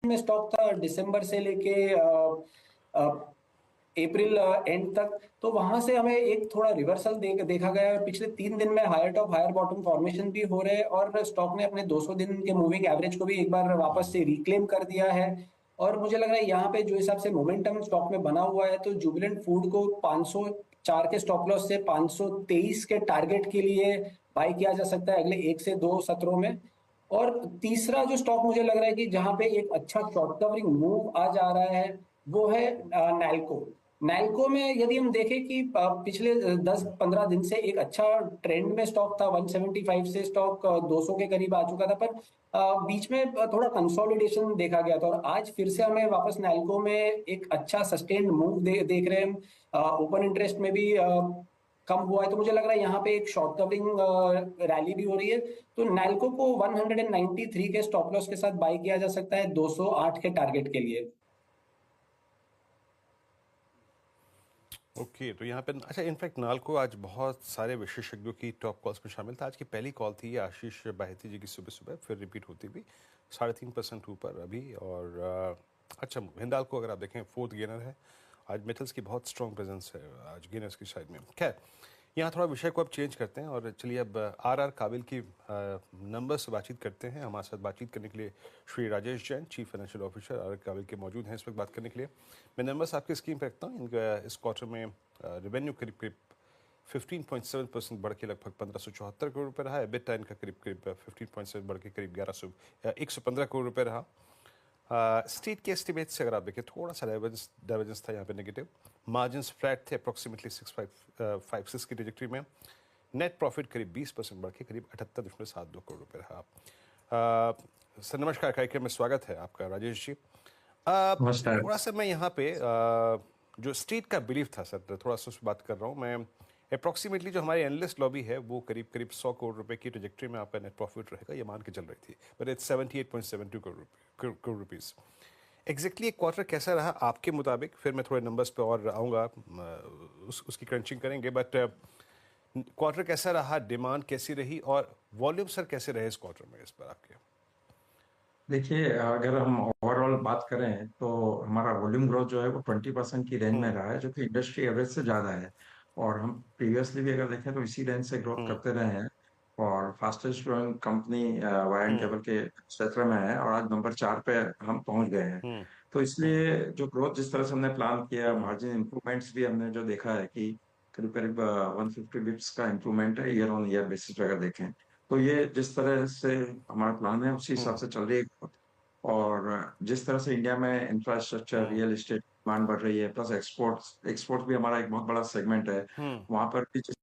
में स्टॉक था दिसंबर से लेके अप्रैल एंड तक। तो वहां से हमें एक थोड़ा रिवर्सल देखा गया है। पिछले 3 दिन में higher top higher bottom formation भी हो रहे हैं और स्टॉक ने अपने 200 दिन के मूविंग एवरेज को भी एक बार वापस से रिक्लेम कर दिया है। और मुझे लग रहा है यहाँ पे जो हिसाब से मोमेंटम स्टॉक में बना हुआ है, तो जुबिलेंट फूड को 504 के स्टॉप लॉस से 523 के टारगेट के लिए बाय किया जा सकता है अगले 1 से 2 सत्रों में। और तीसरा जो स्टॉक मुझे लग रहा है कि जहां पे एक अच्छा शॉर्ट कवरिंग मूव आ जा रहा है, वो है नैल्को। नैल्को में यदि हम देखें कि पिछले 10-15 दिन से एक अच्छा ट्रेंड में स्टॉक था। 175 से स्टॉक 200 के करीब आ चुका था, पर बीच में थोड़ा कंसोलिडेशन देखा गया था और आज फिर से हमें वापस नैल्को में एक अच्छा सस्टेन्ड मूव देख रहे हैं हम। ओपन इंटरेस्ट में भी कम हुआ है, तो मुझे लग रहा है यहाँ पे एक शॉर्ट कवरिंग रैली भी हो रही है। तो नैल्को को 193 के स्टॉप लॉस के साथ बाय किया जा सकता है 208 के टारगेट के लिए। ओके तो यहाँ पे अच्छा, इनफैक्ट नाल्को आज बहुत सारे विशेषज्ञों की टॉप कॉल्स में शामिल था। आज की पहली कॉल थी आशीष बाहेती जी की सुबह सुबह, फिर रिपीट होती हुई 3.5% ऊपर अभी। और अच्छा, हिंदाल्को अगर आप देखें फोर्थ गेनर है आज। मेटल्स की बहुत स्ट्रॉन्ग प्रेजेंस है आज गेनर्स की साइड में। खैर, यहाँ थोड़ा विषय को अब चेंज करते हैं और चलिए अब आर काबिल की नंबर से बातचीत करते हैं। हमारे साथ बातचीत करने के लिए Shri Rajesh Jain, chief financial officer आर काबिल के मौजूद हैं इस वक्त बात करने के लिए। मैं नंबर्स आपकी स्क्रीन पर रखता हूँ। इनका इस क्वार्टर में रेवेन्यू करीब करीब 15.7% बढ़ के लगभग 1574 करोड़ रुपये रहा है। एबिटा इनका करीब करीब 15.7 बढ़ के करीब 115 करोड़ रुपये रहा। स्ट्रीट के एस्टिमेट से अगर आप देखें थोड़ा सा डाइवर्जेंस था यहाँ पे नेगेटिव। मार्जिन्स फ्लैट थे अप्रॉक्सीमेटली 656 की ट्रेजेक्टरी में। नेट प्रॉफिट करीब 20% बढ़ के करीब 78.72 करोड़ रुपये रहा। सर नमस्कार, कार्यक्रम में स्वागत है आपका राजेश जी। नमस्कार। थोड़ा सा मैं यहाँ पे जो स्ट्रीट का बिलीफ था सर, थोड़ा सा उस बात कर रहा हूँ मैं। अप्रॉक्सीमेटली जो हमारी एनालिस्ट लॉबी है वो करीब करीब 100 करोड़ रुपए की ट्रेजेक्टरी में आपका नेट प्रॉफिट रहेगा ये मान के चल रही थी, but it's 78.72 crore rupees. Exactly एक क्वार्टर कैसा रहा आपके मुताबिक? फिर मैं थोड़े नंबर्स पे और आऊँगा, उसकी क्रंचिंग करेंगे। बट क्वार्टर कैसा रहा, डिमांड कैसी रही और वॉल्यूम सर कैसे रहे इस क्वार्टर में इस पर आपके? देखिए, अगर हम ओवरऑल बात करें तो हमारा वॉल्यूम ग्रोथ जो है वो 20% की रेंज में रहा है, जो कि इंडस्ट्री एवरेज से ज्यादा है। और हम प्रीवियसली भी अगर देखें तो इसी रेंज से ग्रोथ करते रहे हैं और fastest growing company wire and cable के क्षेत्र में है और आज नंबर 4 पे हम पहुंच गए हैं। तो इसलिए जो ग्रोथ जिस तरह से हमने प्लान किया, मार्जिन इंप्रूवमेंट्स भी हमने जो देखा है कि करीब करीब 150 बिप्स का इंप्रूवमेंट है ईयर ऑन ईयर बेसिस पे अगर देखें तो ये जिस तरह से हमारा प्लान है उसी हिसाब से चल रही है। और जिस तरह से इंडिया में इंफ्रास्ट्रक्चर रियल एस्टेट डिमांड बढ़ रही है, प्लस एक्सपोर्ट्स भी हमारा एक बहुत बड़ा सेगमेंट है, वहां पर भी जिस